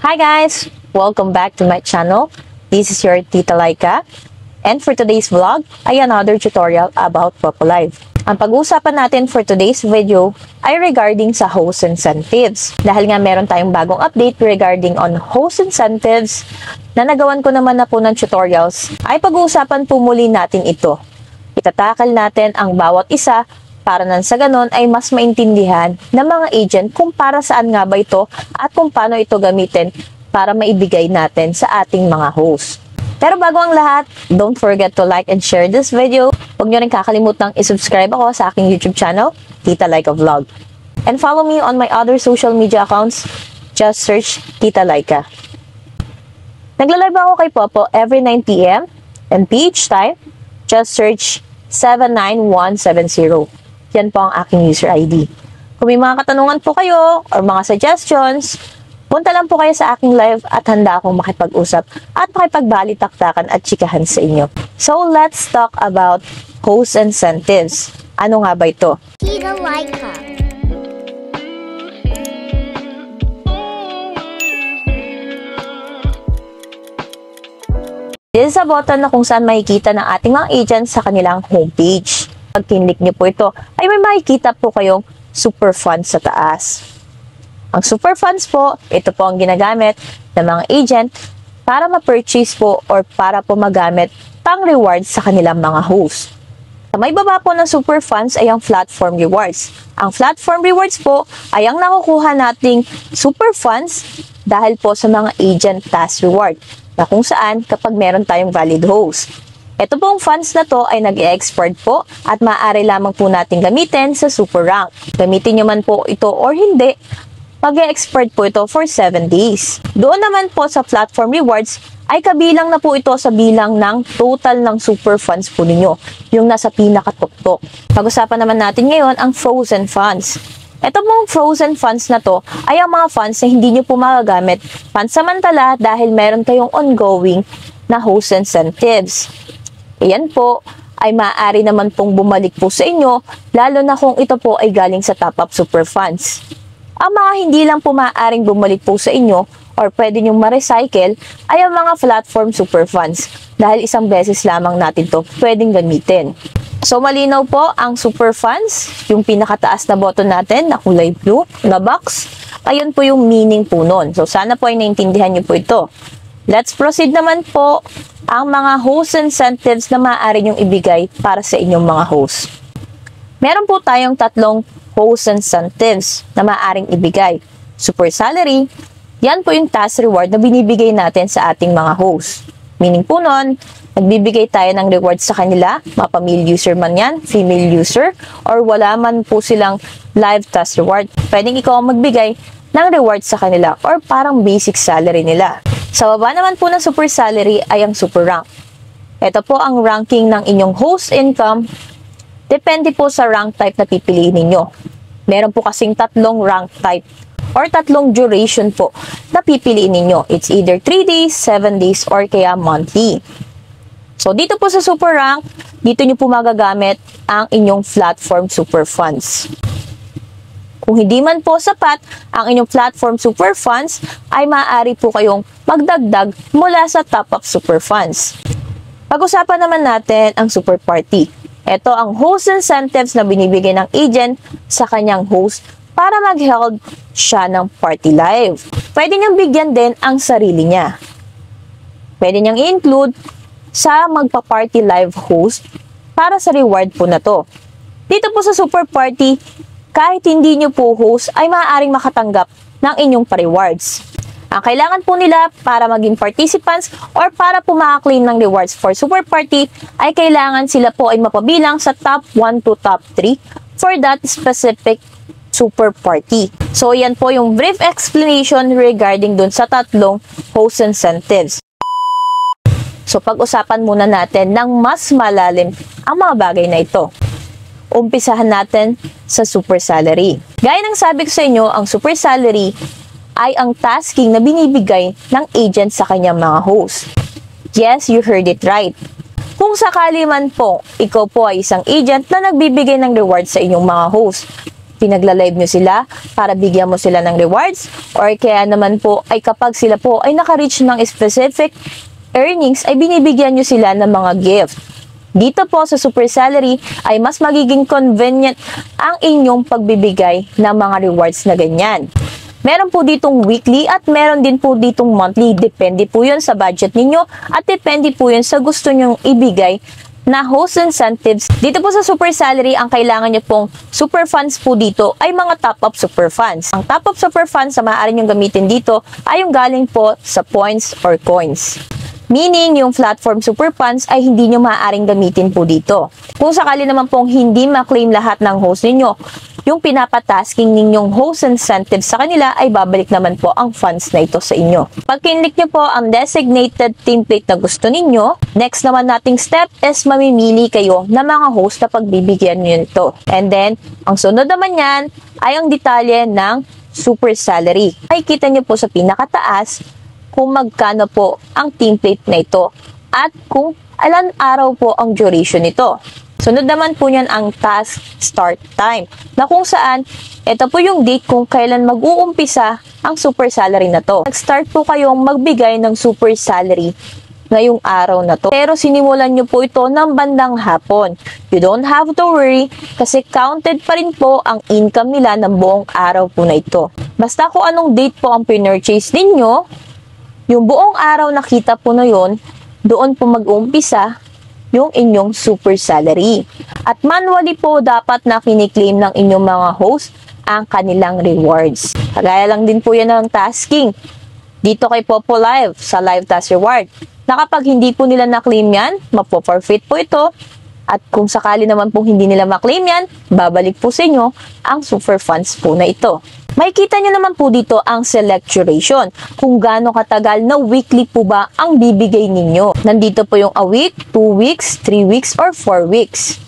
Hi guys! Welcome back to my channel. This is your Tita Laika. And for today's vlog ay another tutorial about Popolive. Ang pag-uusapan natin for today's video ay regarding sa host incentives. Dahil nga meron tayong bagong update regarding on host incentives na nagawan ko naman na po ng tutorials, ay pag-uusapan po muli natin ito. Itatakal natin ang bawat isa para nang sa ganon ay mas maintindihan ng mga agent kung para saan nga ba ito at kung paano ito gamitin para maibigay natin sa ating mga host. Pero bago ang lahat, don't forget to like and share this video. Huwag nyo rin kakalimutang isubscribe ako sa aking YouTube channel, Tita Laika Vlog. And follow me on my other social media accounts. Just search Tita Laika. Nagla-live ako kay Popo every 9 PM and PH time, just search 79170. Yan po ang aking user ID. Kung may mga katanungan po kayo or mga suggestions, punta lang po kayo sa aking live at handa akong makipag-usap at makipagbalitaktakan at chikahan sa inyo. So, let's talk about host incentives. Ano nga ba ito? Tita Laika. This is a button na kung saan makikita ng ating mga agents sa kanilang homepage. Pag kinlik niyo po ito, ay may makikita po kayong super funds sa taas. Ang super funds po, ito po ang ginagamit ng mga agent para ma-purchase po or para po magamit pang rewards sa kanilang mga host. Sa may baba po ng super funds ay ang platform rewards. Ang platform rewards po ay ang nakukuha nating super funds dahil po sa mga agent task reward na kung saan kapag meron tayong valid host. Ito pong funds na to ay nag-e-export po at maaari lamang po natin gamitin sa super rank. Gamitin nyo man po ito or hindi, mag-e-export po ito for 7 days. Doon naman po sa platform rewards ay kabilang na po ito sa bilang ng total ng super funds po ninyo, yung nasa pinakatuktok. Pag-usapan naman natin ngayon ang frozen funds. Ito pong frozen funds na to ay ang mga funds na hindi nyo po magagamit pansamantala dahil meron kayong ongoing na host incentives. Ayan po ay maaari naman pong bumalik po sa inyo lalo na kung ito po ay galing sa top-up super funds. Ang mga hindi lang po maaaring bumalik po sa inyo or pwede nyong ma-recycle ay ang mga platform super funds dahil isang beses lamang natin to pwedeng gamitin. So malinaw po ang super funds, yung pinakataas na button natin na kulay blue na box, ayun po yung meaning po nun. So sana po ay naintindihan nyo po ito. Let's proceed naman po ang mga host incentives na maaari nyong ibigay para sa inyong mga host. Meron po tayong tatlong host incentives na maaaring ibigay. Super salary, yan po yung task reward na binibigay natin sa ating mga host. Meaning po nun, nagbibigay tayo ng reward sa kanila, mga male user man yan, female user, or wala man po silang live task reward. Pwedeng ikaw ang magbigay ng reward sa kanila or parang basic salary nila. Sa baba naman po ng super salary ay ang super rank. Ito po ang ranking ng inyong host income. Depende po sa rank type na pipiliin ninyo. Meron po kasing tatlong rank type or tatlong duration po na pipiliin ninyo. It's either 3 days, 7 days, or kaya monthly. So dito po sa super rank, dito nyo po magagamit ang inyong platform super funds. Kung hindi man po sapat ang inyong platform super funds, ay maaari po kayong magdagdag mula sa top-up super funds. Pag-usapan naman natin ang super party. Ito ang host incentives na binibigay ng agent sa kanyang host para mag-held siya ng party live. Pwede niyang bigyan din ang sarili niya. Pwede niyang i-include sa magpa-party live host para sa reward po na to. Dito po sa super party, kahit hindi nyo po host ay maaaring makatanggap ng inyong pa-rewards. Ang kailangan po nila para maging participants or para po makaklaim ng rewards for super party ay kailangan sila po ay mapabilang sa top 1 to top 3 for that specific super party. So yan po yung brief explanation regarding dun sa tatlong host incentives. So pag-usapan muna natin ng mas malalim ang mga bagay na ito. Umpisahan natin sa super salary. Gaya ng sabi ko sa inyo, ang super salary ay ang tasking na binibigay ng agent sa kanyang mga host. Yes, you heard it right. Kung sakali man po, ikaw po ay isang agent na nagbibigay ng reward sa inyong mga host, pinagla-live nyo sila para bigyan mo sila ng rewards, or kaya naman po ay kapag sila po ay naka-reach ng specific earnings ay binibigyan nyo sila ng mga gift. Dito po sa Super Salary ay mas magiging convenient ang inyong pagbibigay ng mga rewards na ganyan. Meron po ditong weekly at meron din po ditong monthly. Depende po yun sa budget ninyo at depende po yun sa gusto nyong ibigay na host incentives. Dito po sa Super Salary, ang kailangan nyo pong super funds po dito ay mga top-up super funds. Ang top-up super funds na maaari nyong gamitin dito ay yung galing po sa points or coins. Meaning, yung platform super funds ay hindi nyo maaaring gamitin po dito. Kung sakali naman pong hindi ma-claim lahat ng host ninyo, yung pinapatasking ninyong host incentives sa kanila ay babalik naman po ang funds na ito sa inyo. Pag kinlik nyo po ang designated template na gusto ninyo, next naman nating step is mamimili kayo ng mga host na pagbibigyan nyo nito. And then, ang sunod naman yan ay ang detalye ng Super Salary. Makikita nyo po sa pinakataas kung magkano po ang template na ito at kung ilan araw po ang duration nito. Sunod naman po niyan ang task start time na kung saan ito po yung date kung kailan mag-uumpisa ang super salary na to. Nag-start po kayong magbigay ng super salary ngayong araw na to. Pero sinimulan nyo po ito ng bandang hapon. You don't have to worry kasi counted pa rin po ang income nila ng buong araw po na ito. Basta kung anong date po ang pinurchase ninyo, yung buong araw nakita po na yon, doon po mag-uumpisa yung inyong super salary. At manually po dapat na kiniklaim ng inyong mga host ang kanilang rewards. Kagaya lang din po yan ng tasking. Dito kay Popo Live sa Live Task Reward. Na kapag hindi po nila na-claim yan, mapo-forfeit po ito. At kung sakali naman pong hindi nila ma-claim yan, babalik po sa inyo ang super funds po na ito. Makikita nyo naman po dito ang select duration. Kung gaano katagal na weekly po ba ang bibigay ninyo. Nandito po yung a week, 2 weeks, 3 weeks, or 4 weeks.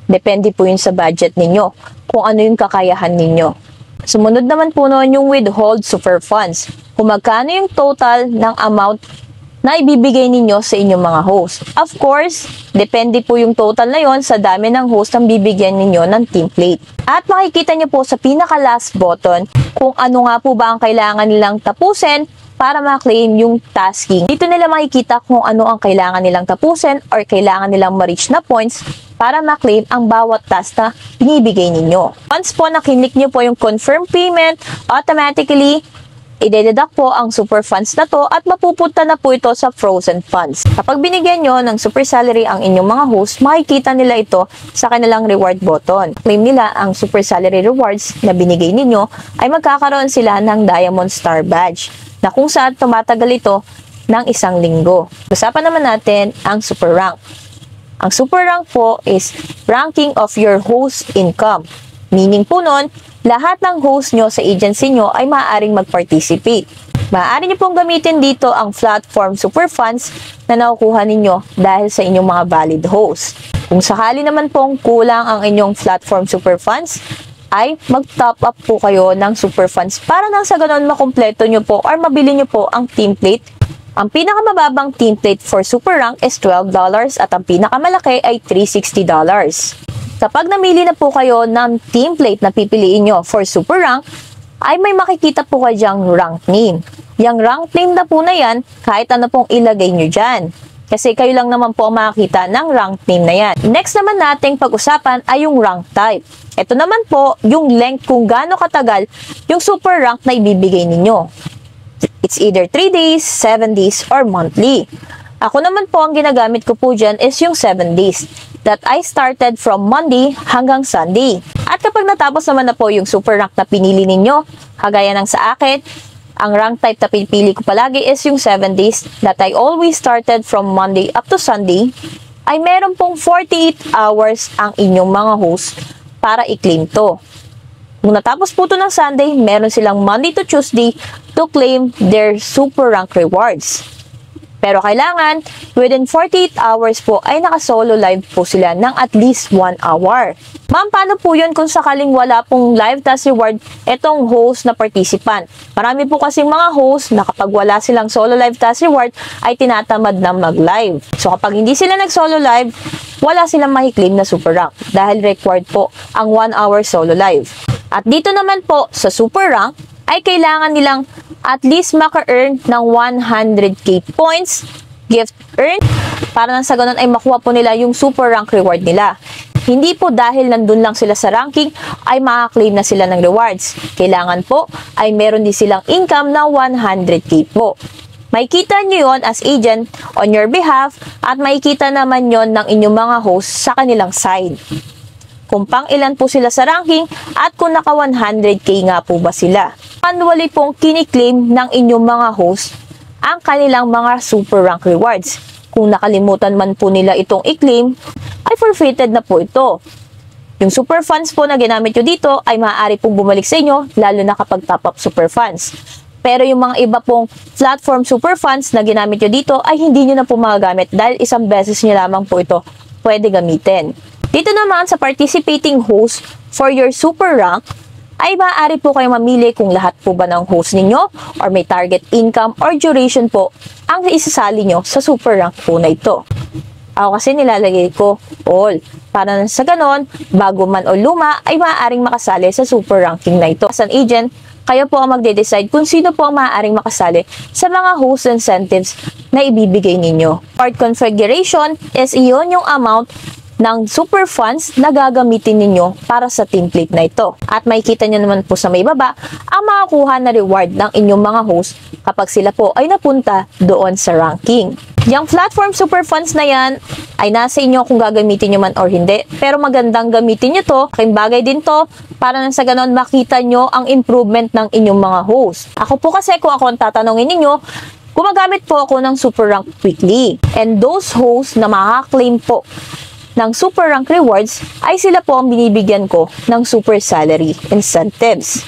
Depende po yun sa budget ninyo. Kung ano yung kakayahan ninyo. Sumunod naman po noon yung withhold super funds. Kung magkano yung total ng amount na ibibigay ninyo sa inyong mga host. Of course, depende po yung total na yon sa dami ng host ang bibigyan ninyo ng template. At makikita nyo po sa pinaka-last button kung ano nga po ba ang kailangan nilang tapusin para ma-claim yung tasking. Dito nila makikita kung ano ang kailangan nilang tapusin or kailangan nilang ma-reach na points para ma-claim ang bawat task na binibigay ninyo. Once po na kinlik nyo po yung confirm payment, automatically i-deduct po ang super funds na to at mapupunta na po ito sa frozen funds. Kapag binigyan nyo ng super salary ang inyong mga host, makikita nila ito sa kanilang reward button. Claim nila ang super salary rewards na binigay ninyo ay magkakaroon sila ng Diamond Star Badge na kung saan tumatagal ito ng 1 linggo. Usapan naman natin ang super rank. Ang super rank po is ranking of your host income. Meaning po nun, lahat ng host nyo sa agency nyo ay maaaring mag-participate. Maaari nyo pong gamitin dito ang platform super funds na nakukuha ninyo dahil sa inyong mga valid host. Kung sakali naman pong kulang ang inyong platform super funds, ay mag-top up po kayo ng super funds para nang sa ganon makumpleto nyo po or mabili nyo po ang template. Ang pinakamababang template for super rank is $12 at ang pinakamalaki ay $360. Kapag namili na po kayo ng template na pipiliin nyo for super rank, ay may makikita po kayo dyang rank name. Yang rank name na po na yan, kahit ano pong ilagay nyo dyan. Kasi kayo lang naman po ang makakita ng rank name na yan. Next naman nating pag-usapan ay yung rank type. Ito naman po yung length kung gaano katagal yung super rank na ibibigay ninyo. It's either 3 days, 7 days, or monthly. Ako naman po ang ginagamit ko po dyan is yung 7 days that I started from Monday hanggang Sunday. At kapag natapos naman na po yung super rank na pinili ninyo, kagaya ng sa akin, ang rank type na pinipili ko palagi is yung 7 days that I always started from Monday up to Sunday, ay meron pong 48 hours ang inyong mga host para i-claim to. Kung natapos po ito ng Sunday, meron silang Monday to Tuesday to claim their super rank rewards. Pero kailangan, within 48 hours po ay naka-solo live po sila ng at least 1 hour. Ma'am, paano po yun kung sakaling wala pong live task reward etong host na participant? Marami po kasing mga host na kapag wala silang solo live task reward ay tinatamad na mag-live. So kapag hindi sila nag-solo live, wala silang mahi-claim na super rank dahil required po ang 1 hour solo live. At dito naman po sa super rank ay kailangan nilang at least maka-earn ng 100k points gift earn para nang sa ganun ay makuha po nila yung super rank reward nila. Hindi po dahil nandun lang sila sa ranking ay makaklaim na sila ng rewards. Kailangan po ay meron din silang income na 100k po. Makikita nyo yon as agent on your behalf at makikita naman yon ng inyong mga host sa kanilang side. Kung pang ilan po sila sa ranking at kung naka 100k nga po ba sila. Manually pong kiniklaim ng inyong mga host ang kanilang mga super rank rewards. Kung nakalimutan man po nila itong i-claim, ay forfeited na po ito. Yung super funds po na ginamit nyo dito ay maaari pong bumalik sa inyo, lalo na kapag top up super funds. Pero yung mga iba pong platform super funds na ginamit nyo dito ay hindi nyo na po magagamit dahil isang beses nyo lamang po ito pwede gamitin. Dito naman sa participating host for your super rank, ay maaari po kayong mamili kung lahat po ba ng host ninyo or may target income or duration po ang isasali nyo sa super rank po na ito. Ako kasi nilalagay ko all para sa ganon, bago man o luma ay maaaring makasali sa super ranking na ito. As an agent, kayo po ang magde-decide kung sino po ang maaaring makasali sa mga host incentives na ibibigay ninyo. Part configuration is iyon yung amount ng super funds na gagamitin ninyo para sa template na ito. At makikita nyo naman po sa may baba ang makakuha na reward ng inyong mga host kapag sila po ay napunta doon sa ranking. Yung platform super funds na yan ay nasa inyo kung gagamitin nyo man or hindi. Pero magandang gamitin nyo to. Aking bagay din to para sa ganon makita nyo ang improvement ng inyong mga host. Ako po kasi kung ako ang tatanungin ninyo, gumagamit po ako ng super rank weekly. And those hosts na makaka-claim po ng super rank rewards ay sila po ang binibigyan ko ng super salary incentives.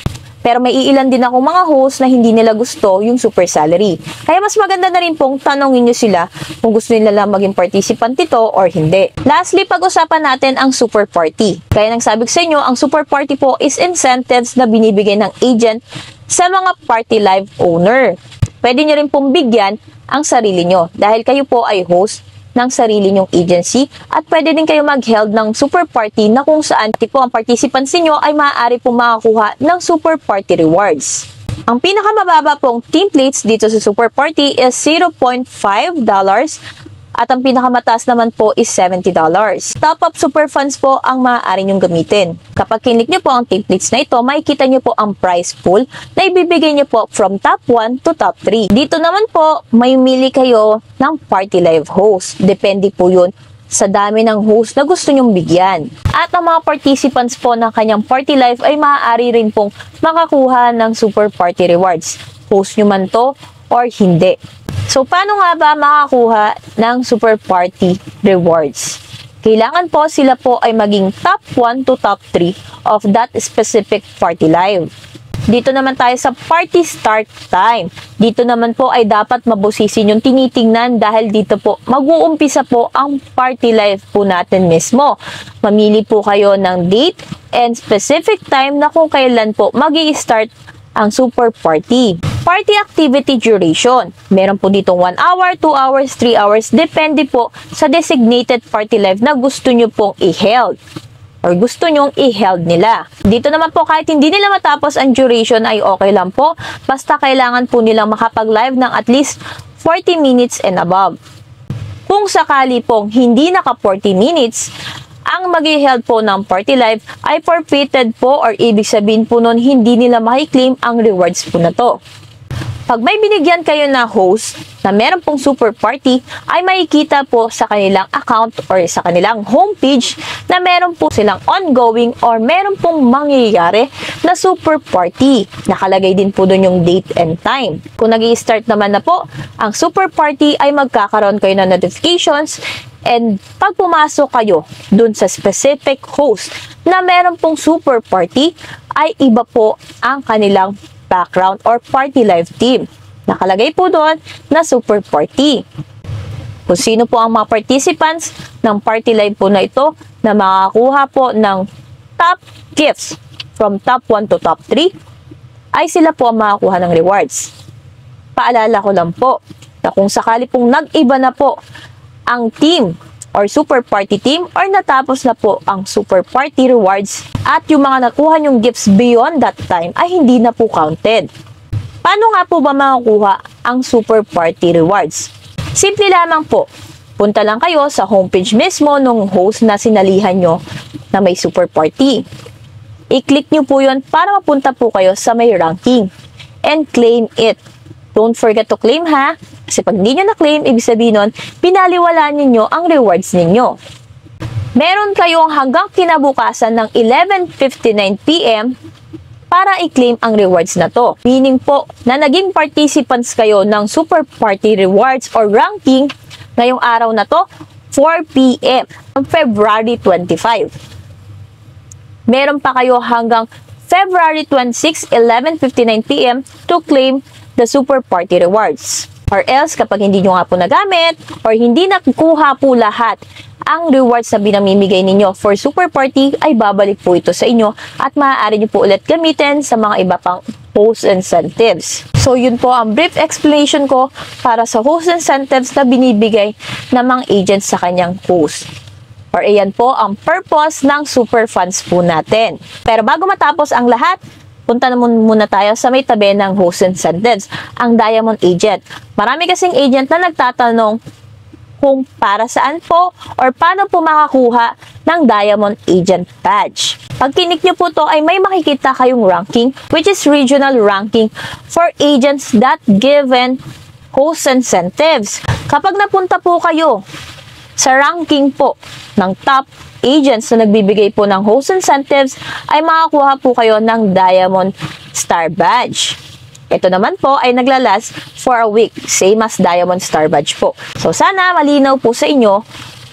Pero may iilan din akong mga host na hindi nila gusto yung super salary. Kaya mas maganda na rin pong tanongin nyo sila kung gusto nila lang maging participant ito or hindi. Lastly, pag-usapan natin ang super party. Kaya nang sabi ko sa inyo, ang super party po is incentives na binibigay ng agent sa mga party live owner. Pwede nyo rin pong bigyan ang sarili nyo dahil kayo po ay host ng sarili nyong agency at pwede din kayo mag-held ng super party na kung saan po ang participants niyo ay maaari pong makakuha ng super party rewards. Ang pinakamababa pong templates dito sa super party is $0.5 at ang pinakamataas naman po is $70. Top-up super funds po ang maaari nyong gamitin. Kapag kinlik nyo po ang templates na ito, makikita nyo po ang prize pool na ibibigay nyo po from top 1 to top 3. Dito naman po, may mili kayo ng party live host. Depende po yun sa dami ng host na gusto nyong bigyan. At ang mga participants po ng kanyang party live ay maaari rin pong makakuha ng super party rewards. Host nyo man to or hindi. So, paano nga ba makakuha ng super party rewards? Kailangan po sila po ay maging top 1 to top 3 of that specific party live. Dito naman tayo sa party start time. Dito naman po ay dapat mabusisin yung tinitingnan dahil dito po mag-uumpisa po ang party live po natin mismo. Mamili po kayo ng date and specific time na kung kailan po mag-i-start ang super party. Party activity duration. Meron po ditong 1 hour, 2 hours, 3 hours. Depende po sa designated party live na gusto nyo pong i-held or gusto nyong i-held nila. Dito naman po kahit hindi nila matapos ang duration ay okay lang po. Basta kailangan po nilang makapag-live ng at least 40 minutes and above. Kung sakali pong hindi naka 40 minutes, ang mag-i-held po ng party live ay forfeited po or ibig sabihin po nun hindi nila makiklaim ang rewards po na to. Pag may binigyan kayo na host na meron pong super party, ay makikita po sa kanilang account or sa kanilang homepage na meron po silang ongoing or meron pong mangyayari na super party. Nakalagay din po doon yung date and time. Kung nag-i-start naman na po ang super party, ay magkakaroon kayo ng notifications and pag pumasok kayo doon sa specific host na meron pong super party, ay iba po ang kanilang background or party live team. Nakalagay po doon na super party. Kung sino po ang mga participants ng party live po na ito na makakuha po ng top gifts from top 1 to top 3, ay sila po ang makakuha ng rewards. Paalala ko lang po na kung sakali pong nag-iba na po ang team or super party team or natapos na po ang super party rewards at yung mga nakuha nyong gifts beyond that time ay hindi na po counted. Paano nga po ba makukuha ang super party rewards? Simple lamang po. Punta lang kayo sa homepage mismo ng host na sinalihan nyo na may super party. I-click nyo po yun para mapunta po kayo sa may ranking and claim it. Don't forget to claim ha, kasi pag hindi nyo na-claim, ibig sabihin nun, pinaliwalaan ninyo ang rewards ninyo. Meron kayong hanggang kinabukasan ng 11:59 PM para i-claim ang rewards na to. Meaning po na naging participants kayo ng Super Party Rewards or ranking ngayong araw na to, 4 PM, February 25. Meron pa kayo hanggang February 26, 11:59 PM to claim the Super Party Rewards. Or else, kapag hindi nyo nga po nagamit or hindi nakukuha po lahat ang rewards na binamimigay ninyo for Super Party, ay babalik po ito sa inyo at maaari nyo po ulit gamitin sa mga iba pang host incentives. So, yun po ang brief explanation ko para sa host incentives na binibigay ng mga agents sa kanyang host. Or ayan po ang purpose ng super funds po natin. Pero bago matapos ang lahat, punta na muna tayo sa may tabi ng host incentives, ang Diamond Agent. Marami kasing agent na nagtatanong kung para saan po or paano po makakuha ng Diamond Agent Badge. Pag kinik nyo po to ay may makikita kayong ranking which is regional ranking for agents that given host incentives. Kapag napunta po kayo sa ranking po ng top agents na nagbibigay po ng host incentives, ay makakuha po kayo ng Diamond Star Badge. Ito naman po ay naglalast for a week, same as Diamond Star Badge po. So sana malinaw po sa inyo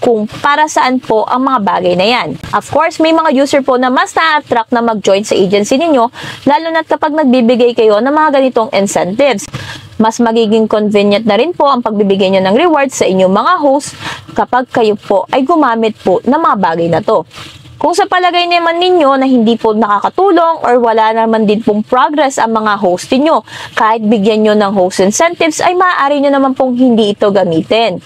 kung para saan po ang mga bagay na yan. Of course, may mga user po na mas na-attract na mag-join sa agency ninyo, lalo na kapag nagbibigay kayo ng mga ganitong incentives. Mas magiging convenient na rin po ang pagbibigay nyo ng rewards sa inyong mga host kapag kayo po ay gumamit po ng mga bagay na to. Kung sa palagay naman ninyo na hindi po nakakatulong or wala naman din pong progress ang mga host niyo, kahit bigyan nyo ng host incentives ay maaari nyo naman pong hindi ito gamitin.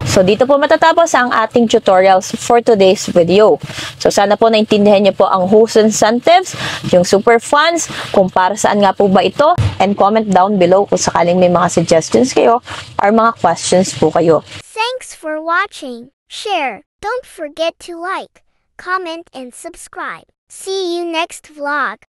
So, dito po matatapos ang ating tutorials for today's video. So, sana po naintindihan niyo po ang host incentives, yung super funds, kung para saan nga po ba ito, and comment down below kung sakaling may mga suggestions kayo or mga questions po kayo. Thanks for watching. Share. Don't forget to like, comment, and subscribe. See you next vlog.